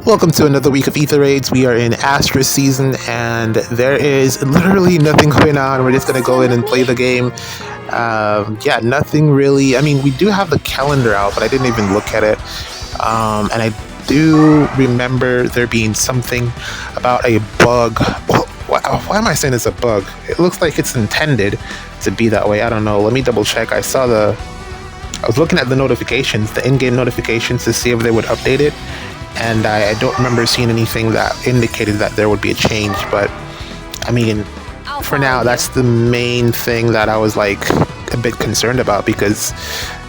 Welcome to another week of Ether Raids. We are in Astra season, and there is literally nothing going on. We're just going to go in and play the game. Yeah, nothing really. I mean, we do have the calendar out, but I didn't even look at it. And I do remember there being something about a bug. Well, why am I saying it's a bug? It looks like it's intended to be that way. I don't know. Let me double check. I was looking at the notifications, the in-game notifications, to see if they would update it. And I don't remember seeing anything that indicated that there would be a change. But, I mean, for now, that's the main thing that I was, like, a bit concerned about. Because,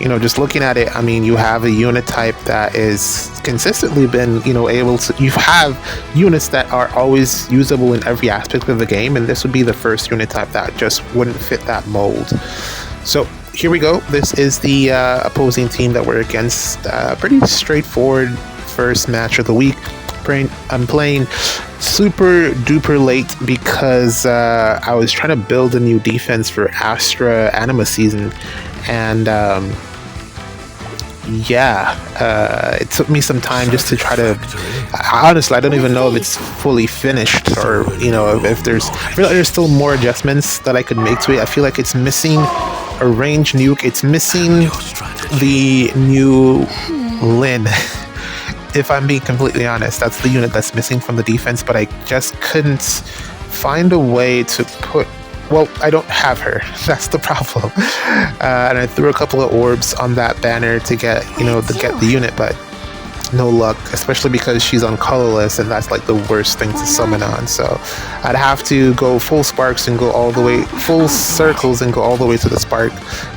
you know, just looking at it, I mean, you have a unit type that is consistently been, you know, able to... You have units that are always usable in every aspect of the game. And this would be the first unit type that just wouldn't fit that mold. So, here we go. This is the opposing team that we're against. Pretty straightforward first match of the week. I'm playing super duper late because I was trying to build a new defense for Astra Anima season, and it took me some time just to try to... Honestly, I don't even know if it's fully finished, or, you know, if there's... I feel like there's still more adjustments that I could make to it. I feel like it's missing a range nuke. It's missing the new Lin. If I'm being completely honest, that's the unit that's missing from the defense, but I just couldn't find a way to put... Well, I don't have her. That's the problem. And I threw a couple of orbs on that banner to get, you know, to get the unit, but no luck, especially because she's on colorless, and that's like the worst thing to summon on. So I'd have to go full sparks and go all the way, full circles and go all the way to the spark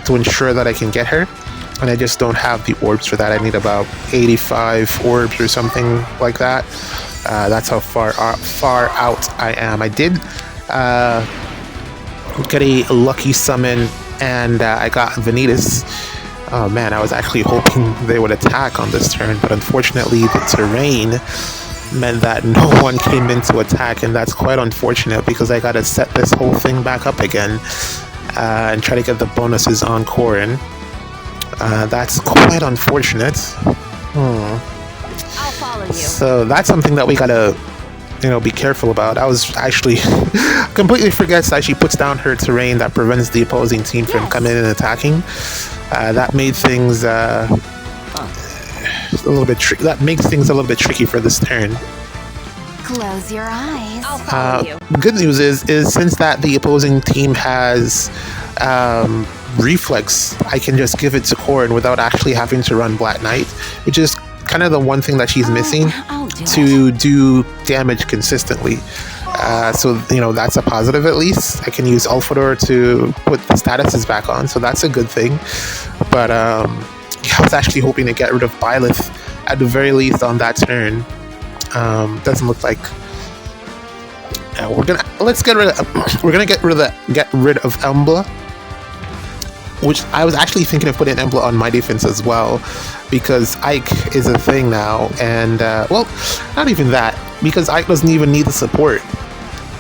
to ensure that I can get her. And I just don't have the orbs for that. I need about 85 orbs or something like that. That's how far out I am. I did get a lucky summon, and I got Vanitas. Oh man, I was actually hoping they would attack on this turn, but unfortunately the terrain meant that no one came in to attack, and that's quite unfortunate because I gotta set this whole thing back up again and try to get the bonuses on Corrin. That's quite unfortunate. I'll follow you. So that's something that we gotta, you know, be careful about. I was actually completely forgets that she puts down her terrain that prevents the opposing team from coming in and attacking. That made things a little bit tricky. That makes things a little bit tricky for this turn. Close your eyes. I'll follow you. Good news is since that the opposing team has reflex, I can just give it to Corrin without actually having to run Black Knight, which is kind of the one thing that she's missing to do damage consistently. So, you know, that's a positive at least. I can use Alfador to put the statuses back on, so that's a good thing. But I was actually hoping to get rid of Byleth at the very least on that turn. Doesn't look like we're gonna get rid of Embla, which I was actually thinking of putting Embla on my defense as well, because Ike is a thing now, and well, not even that, because Ike doesn't even need the support.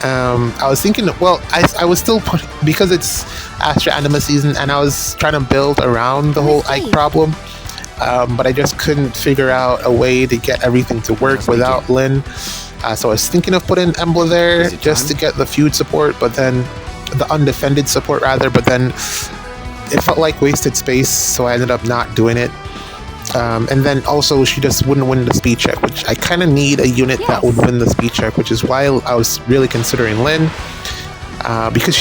I was thinking, well, I was still because it's Astra Anima season, and I was trying to build around the whole Ike problem, but I just couldn't figure out a way to get everything to work without Lin. So I was thinking of putting Embla there just to get the feud support, but then the undefended support rather, but then it felt like wasted space, so I ended up not doing it. And then also she just wouldn't win the speed check, which I kind of need a unit that would win the speed check, which is why I was really considering Lin, because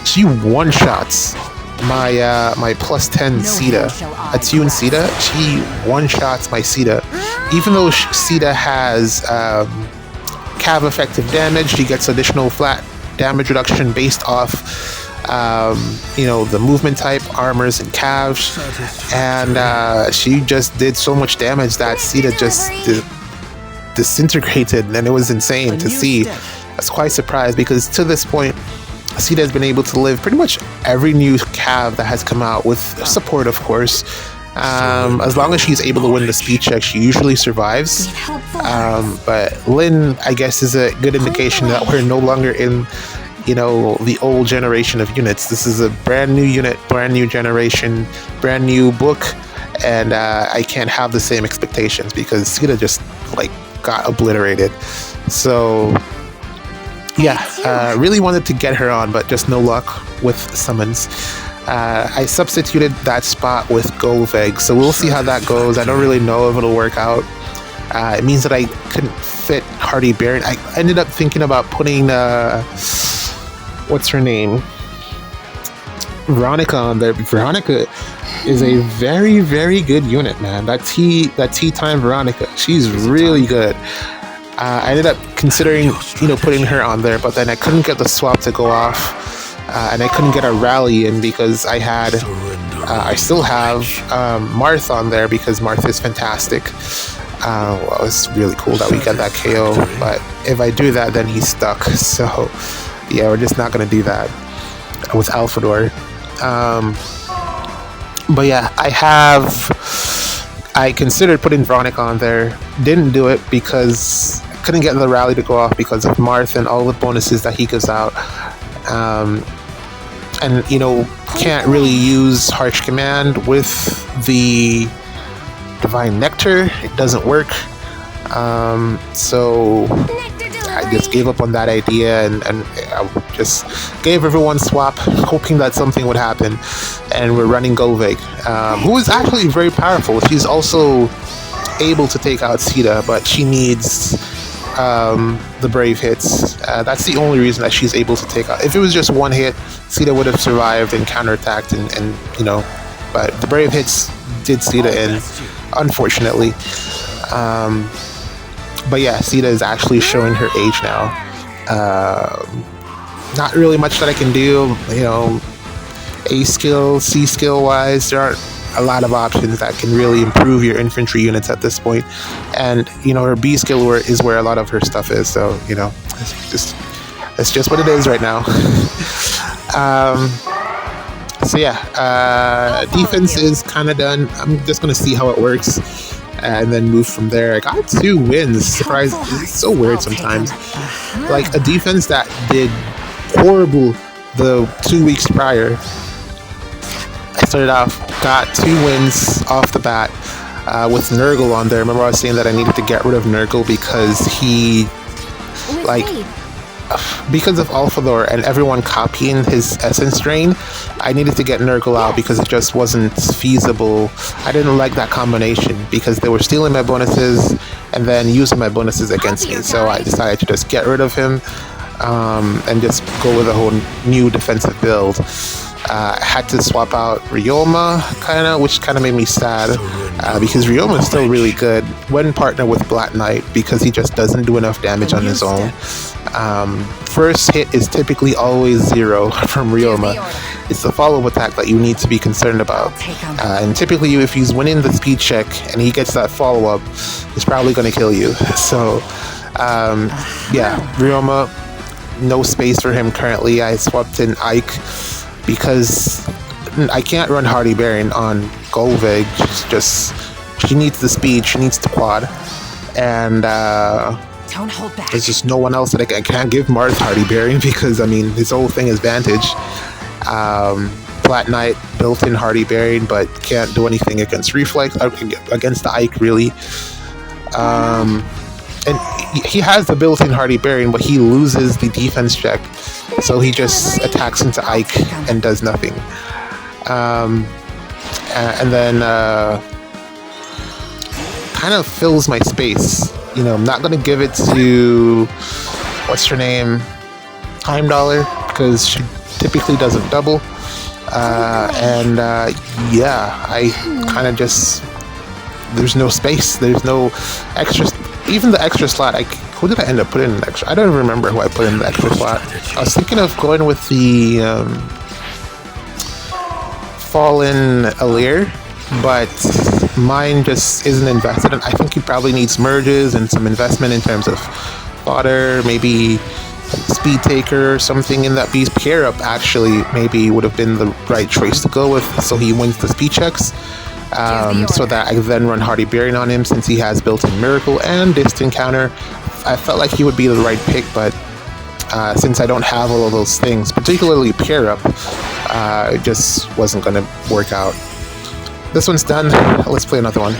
she one-shots my plus 10 Sita, Attune Sita. She one-shots my Sita. Even though Sita has cav effective damage, she gets additional flat damage reduction based off you know, the movement type, armors, and calves, and she just did so much damage that Sita just disintegrated, and it was insane to see. I was quite surprised because to this point, Sita has been able to live pretty much every new cav that has come out, with support, of course. As long as she's able to win the speed check, she usually survives. But Lin, I guess, is a good indication that we're no longer in, you know, the old generation of units. This is a brand new unit, brand new generation, brand new book, and I can't have the same expectations because Sita just like got obliterated. So yeah, really wanted to get her on, but just no luck with summons. I substituted that spot with Golveg, so we'll see how that goes. I don't really know if it'll work out. It means that I couldn't fit Hardy Baron. I ended up thinking about putting what's her name, Veronica on there. Veronica is a very, very good unit, man. That T time Veronica, she's really good. I ended up considering, putting her on there, but then I couldn't get the swap to go off, and I couldn't get a rally in because I still have Marth on there because Marth is fantastic. Well, it's really cool that we get that KO, but if I do that, then he's stuck. So yeah, we're just not gonna do that with Alphador. But yeah, I considered putting Veronica on there, didn't do it because I couldn't get the rally to go off because of Marth and all the bonuses that he gives out. And can't really use Harsh Command with the Divine Nectar. It doesn't work. So I just gave up on that idea and I just gave everyone swap, hoping that something would happen. And we're running Golveg, who is actually very powerful. She's also able to take out Sita, but she needs the brave hits. That's the only reason that she's able to take out. If it was just one hit, Sita would have survived and counterattacked, and but the brave hits did Sita in, unfortunately. But yeah, Sita is actually showing her age now. Not really much that I can do, A skill, C skill wise. There aren't a lot of options that can really improve your infantry units at this point. And her B skill is where a lot of her stuff is. So it's just what it is right now. So yeah, defense is kind of done. I'm just gonna see how it works and then move from there. I got 2 wins. Surprise! It's so weird sometimes. Like a defense that did horrible the 2 weeks prior. I started off, got 2 wins off the bat with Nurgle on there. Remember I was saying that I needed to get rid of Nurgle because because of Alphador and everyone copying his essence drain, I needed to get Nurgle out because it just wasn't feasible. I didn't like that combination because they were stealing my bonuses and then using my bonuses against me. So I decided to just get rid of him and just go with a whole new defensive build. I had to swap out Ryoma, which kind of made me sad because Ryoma is still really good when partnered with Black Knight because he just doesn't do enough damage on his own. First hit is typically always 0 from Ryoma. It's the follow-up attack that you need to be concerned about. And typically, if he's winning the speed check and he gets that follow-up, he's probably going to kill you. So, yeah, Ryoma, no space for him currently. I swapped in Ike because I can't run Hardy Baron on Golveg. She needs the speed, she needs the quad, and don't hold back. There's just no one else that I can't give Marth Hardy Baron because his whole thing is Vantage. Flat Knight built in Hardy Baron, but can't do anything against Reflex, against the Ike really. And he has the built-in Hardy Baron, but he loses the defense check, so he just attacks into Ike and does nothing. And then kind of fills my space. I'm not gonna give it to what's her name, Time Dollar, because she typically doesn't double. Yeah, I kind of just, there's no space, there's no extra. Even the extra slot, who did I end up putting in the extra? I don't even remember who I put in the extra slot. I was thinking of going with the Fallen Alir, but mine just isn't invested in. I think he probably needs merges and some investment in terms of fodder, maybe Speed Taker or something in that beast. Pair up actually maybe would have been the right choice to go with, so he wins the speed checks. So that I then run Hardy Baron on him since he has built-in Miracle and Distant Counter. I felt like he would be the right pick, but since I don't have all of those things, particularly Pair Up, it just wasn't going to work out. This one's done. Let's play another one.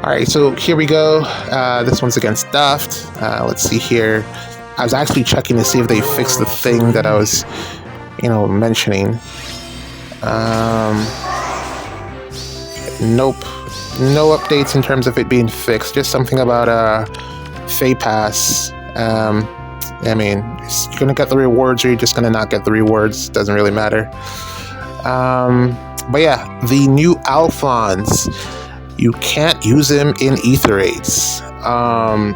Alright, so here we go. This one's against Daft. Let's see here. I was actually checking to see if they fixed the thing that I was, mentioning. Nope. No updates in terms of it being fixed. Just something about Fay Pass. You're going to get the rewards or you're just going to not get the rewards. Doesn't really matter. But yeah, the new Alphons. You can't use him in Ether Raids. I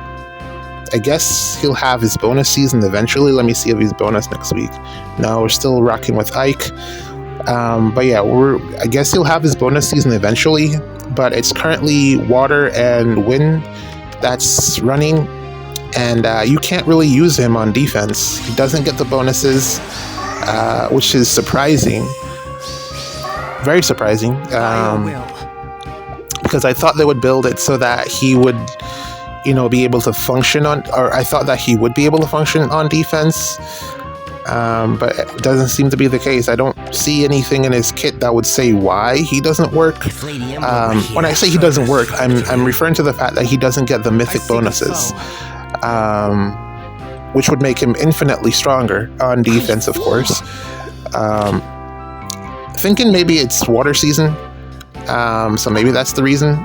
guess he'll have his bonus season eventually. Let me see if he's bonus next week. No, we're still rocking with Ike. But yeah, I guess he'll have his bonus season eventually. But it's currently water and wind that's running. And you can't really use him on defense. He doesn't get the bonuses, which is surprising. Very surprising. Because I thought they would build it so that he would, be able to function I thought that he would be able to function on defense. But it doesn't seem to be the case. I don't see anything in his kit that would say why he doesn't work. When I say he doesn't work, I'm referring to the fact that he doesn't get the mythic bonuses, which would make him infinitely stronger on defense, of course. Thinking maybe it's water season. So maybe that's the reason.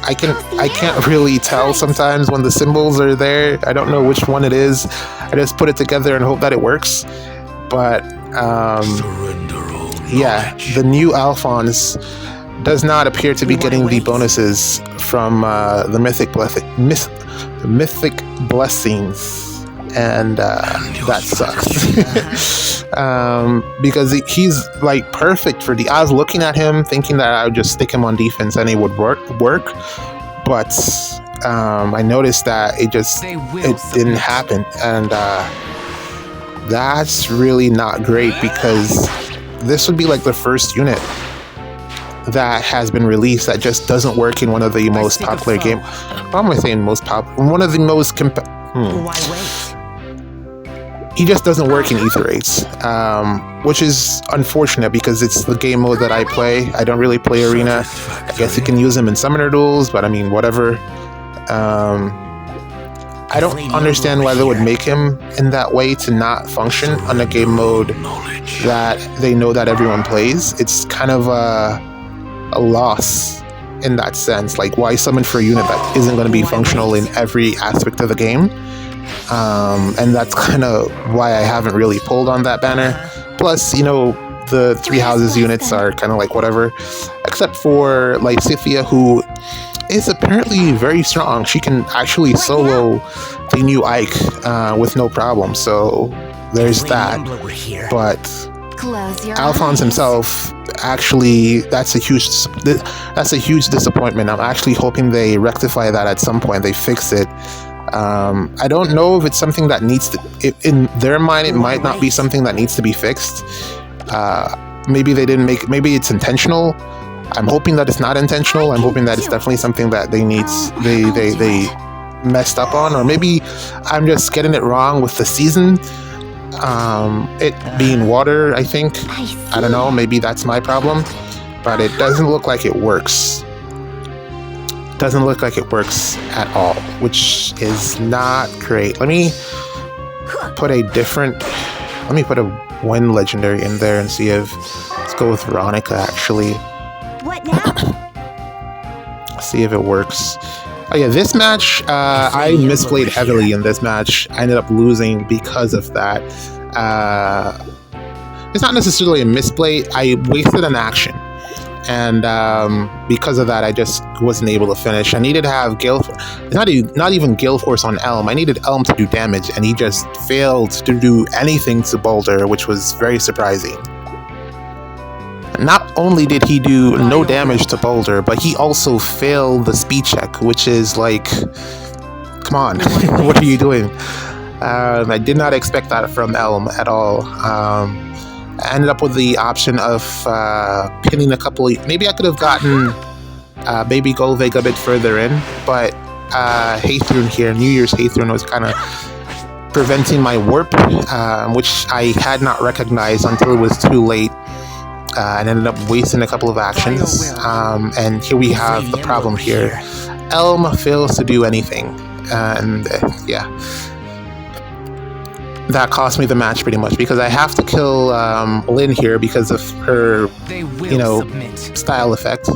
I can't really tell sometimes when the symbols are there. I don't know which one it is. I just put it together and hope that it works. But yeah, the new Alphons does not appear to be getting the bonuses from the mythic blessings. And that sucks. Because he's like perfect for I was looking at him thinking that I would just stick him on defense and it would work. But I noticed that it didn't happen. And that's really not great because this would be like the first unit that has been released that just doesn't work in one of the most popular games. Why am I saying most popular? One of the most he just doesn't work in Ether Raids, which is unfortunate because it's the game mode that I play. I don't really play Arena. I guess you can use him in Summoner Duels, but I mean, whatever. I don't understand why they would make him in that way to not function on a game mode that they know that everyone plays. It's kind of a loss in that sense. Like, why summon for a unit that isn't going to be functional in every aspect of the game? And that's kind of why I haven't really pulled on that banner. Plus, the Three Houses units are kind of like whatever, except for like Scythia, who is apparently very strong. She can actually solo the new Ike with no problem. So there's that. But Alphonse himself, actually, that's a huge disappointment. I'm actually hoping they rectify that at some point. They fix it. I don't know if it's something that needs to, in their mind, it might not be something that needs to be fixed. Maybe maybe it's intentional. I'm hoping that it's not intentional. I'm hoping that it's definitely something that they messed up on, or maybe I'm just getting it wrong with the season. It being water, I think. I don't know, maybe that's my problem, but it doesn't look like it works. Doesn't look like it works at all, which is not great. Let me put a one legendary in there and see if, let's go with Veronica actually. What now? See if it works. Oh yeah, this match, I misplayed heavily in this match. I ended up losing because of that. It's not necessarily a misplay. I wasted an action. And because of that, I just wasn't able to finish. I needed to have not even Gale Force on Elm. I needed Elm to do damage, and he just failed to do anything to Boulder, which was very surprising. Not only did he do no damage to Boulder, but he also failed the speed check, which is like, come on, what are you doing? I did not expect that from Elm at all. I ended up with the option of pinning a couple. Maybe I could have gotten Baby Golvig a bit further in, but Haythrun here, New Year's Haythrun, was kind of preventing my warp, which I had not recognized until it was too late, and ended up wasting a couple of actions. And here we have the problem here. Elm fails to do anything, and yeah, that cost me the match pretty much because I have to kill Lynn here because of her, style effect.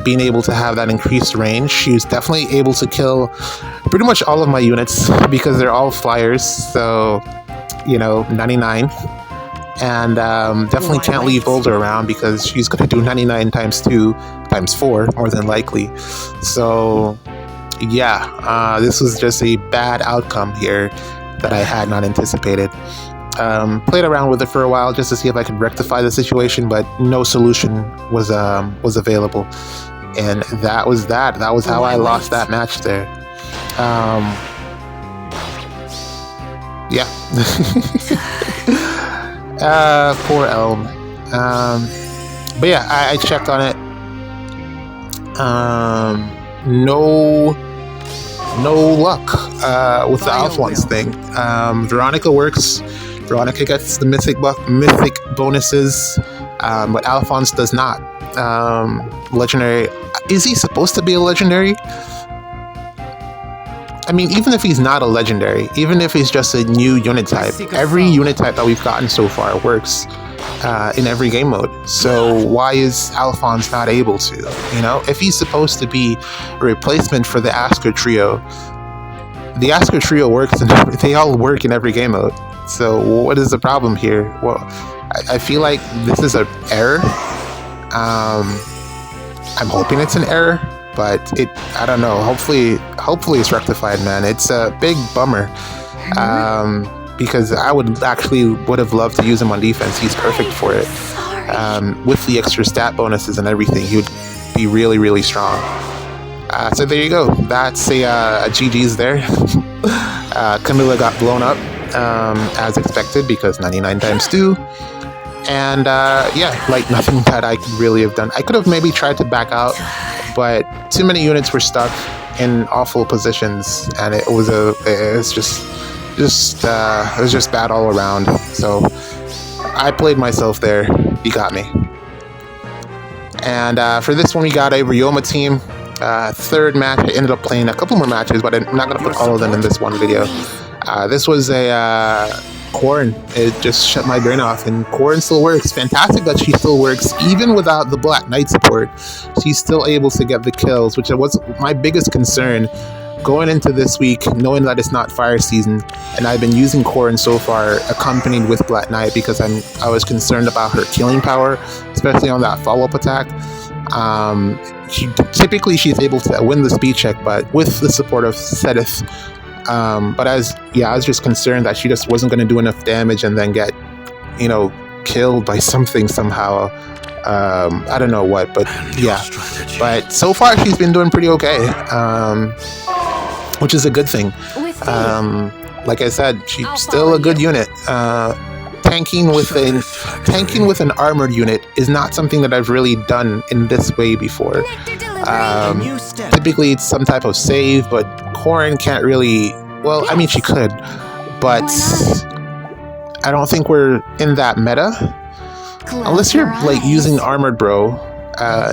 Being able to have that increased range, she's definitely able to kill pretty much all of my units because they're all flyers. So, 99. And definitely can't leave Boulder around because she's going to do 99 times 2 times 4, more than likely. So, yeah, this was just a bad outcome here that I had not anticipated. Played around with it for a while just to see if I could rectify the situation, but no solution was available. And that was that. That was how I lost that match there. Yeah. Poor Elm. But yeah, I checked on it. No luck with the Alphonse thing. Veronica works. Veronica gets the mythic bonuses, but Alphonse does not. Legendary. Is he supposed to be a legendary? I mean, even if he's not a legendary, even if he's just a new unit type, every unit type that we've gotten so far works in every game mode. So why is Alphonse not able to? If he's supposed to be a replacement for the Astra trio, the Astra trio works, and they all work in every game mode. So what is the problem here? Well, I feel like this is an error. I'm hoping it's an error, but I don't know. Hopefully it's rectified, man. It's a big bummer because I would have loved to use him on defense. He's perfect for it. With the extra stat bonuses and everything, he would be really, really strong. So there you go. That's a GG's there. Camilla got blown up as expected because 99 times 2. And nothing that I could really have done. I could have maybe tried to back out, but too many units were stuck in awful positions, and it was just bad all around. So I played myself there. He got me. And for this one, we got a Ryoma team. Third match, I ended up playing a couple more matches, but I'm not going to put all of them in this one video. This was a Corrin. It just shut my brain off, and Corrin still works. Fantastic that she still works even without the Black Knight support. She's still able to get the kills, which was my biggest concern going into this week, knowing that it's not fire season, and I've been using Corrin so far accompanied with Black Knight because I was concerned about her killing power, especially on that follow-up attack. She's able to win the speed check, but with the support of Sedith. But I was just concerned that she just wasn't going to do enough damage and then get, killed by something somehow. I don't know what, but yeah. But so far she's been doing pretty okay, which is a good thing. Like I said, she's still a good unit. Tanking with an armored unit is not something that I've really done in this way before. Typically it's some type of save, but Corrin can't really. Well, I mean, she could, but I don't think we're in that meta unless you're like using armored bro,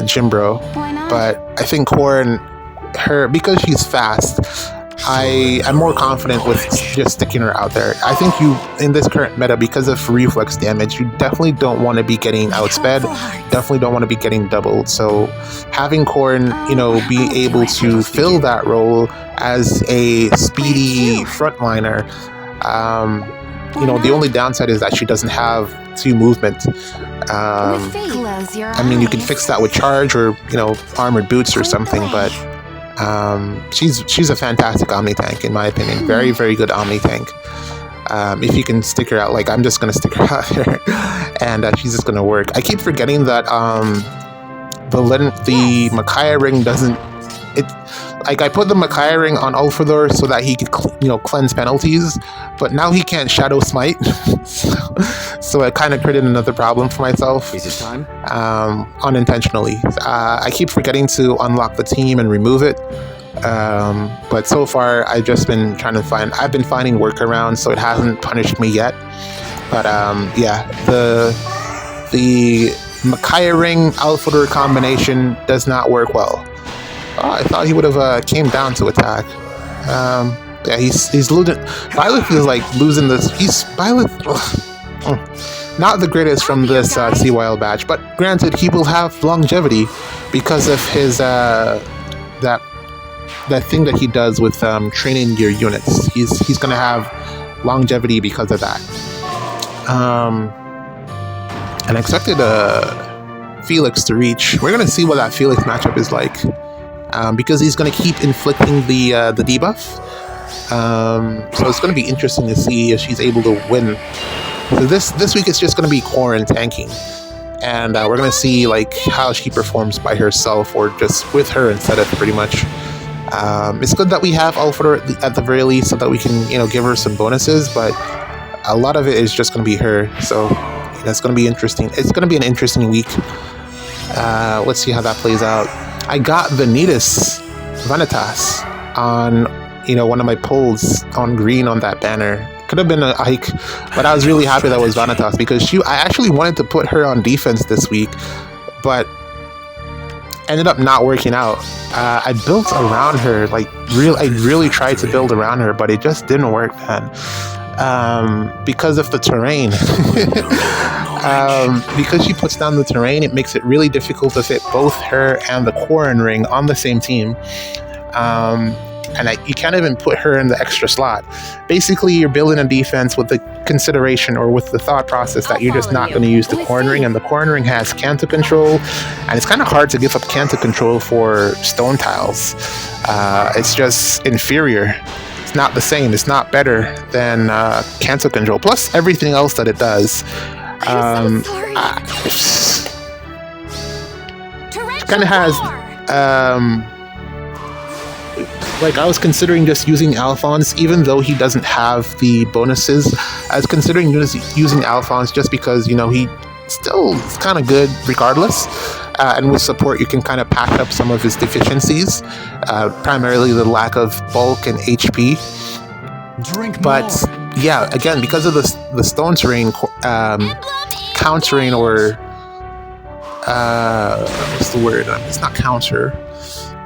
gym bro. But I think Corrin, because she's fast, I'm more confident with just sticking her out there. I think in this current meta, because of reflex damage, you definitely don't want to be getting outsped, definitely don't want to be getting doubled. So having Corrin, be able to fill that role as a speedy frontliner, the only downside is that she doesn't have 2 movement. I mean, you can fix that with charge or, armored boots or something, but she's a fantastic Omni tank in my opinion. Very, very good Omni tank. If you can stick her out, like I'm just gonna stick her out there, and she's just gonna work. I keep forgetting that the Micaiah ring doesn't. Like I put the Micaiah ring on Ulfador so that he could cleanse penalties, but now he can't Shadow Smite, so it kind of created another problem for myself. Is it time? Unintentionally. I keep forgetting to unlock the team and remove it, but so far I've just been I've been finding workarounds, so it hasn't punished me yet. But the Micaiah ring Ulfador combination does not work well. Oh, I thought he would have came down to attack. Yeah, he's losing. Byleth is like losing this. He's Byleth. Not the greatest from this Sea Wild batch, but granted, he will have longevity because of his that thing that he does with training your units. He's gonna have longevity because of that. And I expected Felix to reach. We're gonna see what that Felix matchup is like, because he's gonna keep inflicting the debuff. So it's gonna be interesting to see if she's able to win. So this week it's just gonna be core and tanking, and we're gonna see like how she performs by herself or just with her instead of pretty much. It's good that we have Alpha at the very least so that we can give her some bonuses, but a lot of it is just gonna be her. So that's gonna be interesting. It's gonna be an interesting week. Let's see how that plays out. I got Vanitas Vanitas on one of my pulls on green on that banner. Could have been a Ike, but I was really happy that was Vanitas because I actually wanted to put her on defense this week, but ended up not working out. I built around her, I really tried to build around her, but it just didn't work, man. Because of the terrain. Because she puts down the terrain, it makes it really difficult to fit both her and the Quarren Ring on the same team. And you can't even put her in the extra slot. Basically, you're building a defense with the consideration or with the thought process that you're just not going to use the Quarren Ring, and the Quarren Ring has Canto Control, and it's kind of hard to give up Canto Control for stone tiles. It's just inferior. It's not the same. It's not better than Canto Control, plus everything else that it does. It kind of has... I was considering just using Alphonse, even though he doesn't have the bonuses. I was considering using Alphonse just because, he still is kind of good regardless. And with support, you can kind of patch up some of his deficiencies, primarily the lack of bulk and HP. But yeah, again, because of the stone terrain countering or what's the word? It's not counter.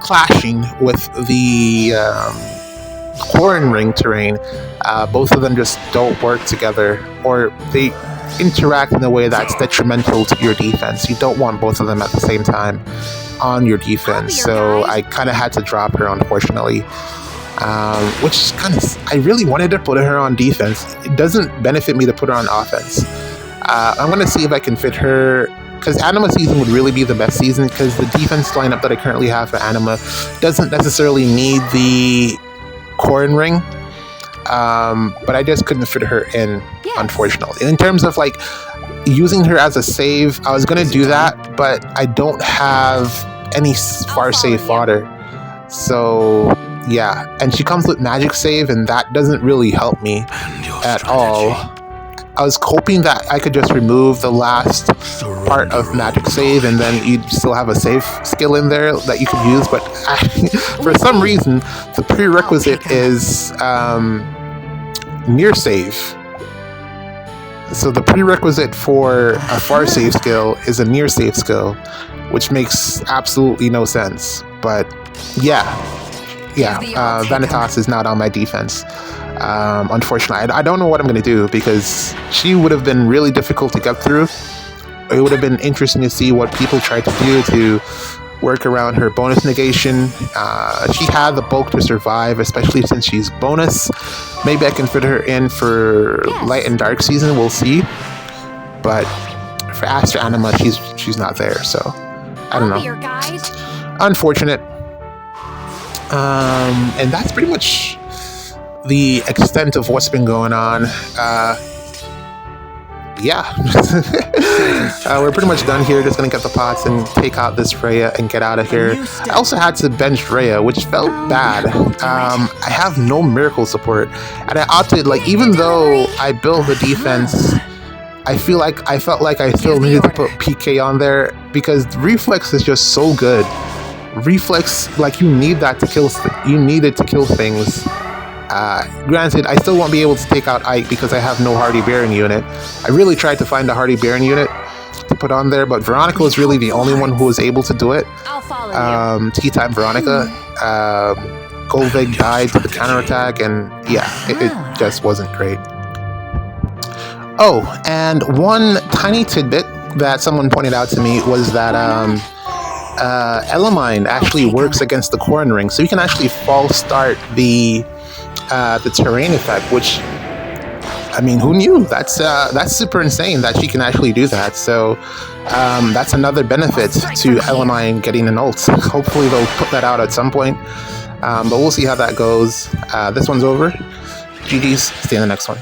Clashing with the Quarren Ring terrain, both of them just don't work together, or they interact in a way that's detrimental to your defense. You don't want both of them at the same time on your defense, so I kind of had to drop her, unfortunately. Which is I really wanted to put her on defense. It doesn't benefit me to put her on offense. I'm going to see if I can fit her, because Anima season would really be the best season, because the defense lineup that I currently have for Anima doesn't necessarily need the Quarren Ring, but I just couldn't fit her in, unfortunately. In terms of using her as a save, I was going to do that, but I don't have any far save fodder. So yeah, and she comes with magic save, and that doesn't really help me at all. I was hoping that I could just remove the last part of magic save, and then you'd still have a save skill in there that you could use, but for some reason the prerequisite is near save. So the prerequisite for a far save skill is a near save skill, which makes absolutely no sense. But Vanitas is not on my defense. Unfortunately, I don't know what I'm going to do, because she would have been really difficult to get through. It would have been interesting to see what people tried to do to work around her bonus negation. She had the bulk to survive, especially since she's bonus. Maybe I can fit her in for light and dark season, we'll see. But for Astra Anima, she's not there, so I don't know. Unfortunate. And that's pretty much the extent of what's been going on. We're pretty much done here. Just gonna get the pots and take out this Freya and get out of here. I also had to bench Freya, which felt bad. I have no miracle support, and I opted, even though I built the defense, I felt like I still needed to put PK on there, because reflex is just so good. Reflex, you need that to kill. You need it to kill things. Granted, I still won't be able to take out Ike because I have no Hardy Baron unit. I really tried to find a Hardy Baron unit, to put on there, but Veronica was really the only one who was able to do it. I'll follow you. T-Time Veronica. Golvig died to the counterattack, and yeah, it just wasn't great. Oh, and one tiny tidbit that someone pointed out to me was that Elamine actually works against the Corn Ring, so you can actually false start the terrain effect, which, I mean, who knew? That's super insane that she can actually do that. So that's another benefit to Elamine getting an ult. Hopefully they'll put that out at some point, but we'll see how that goes. This one's over. GG's. See you in the next one.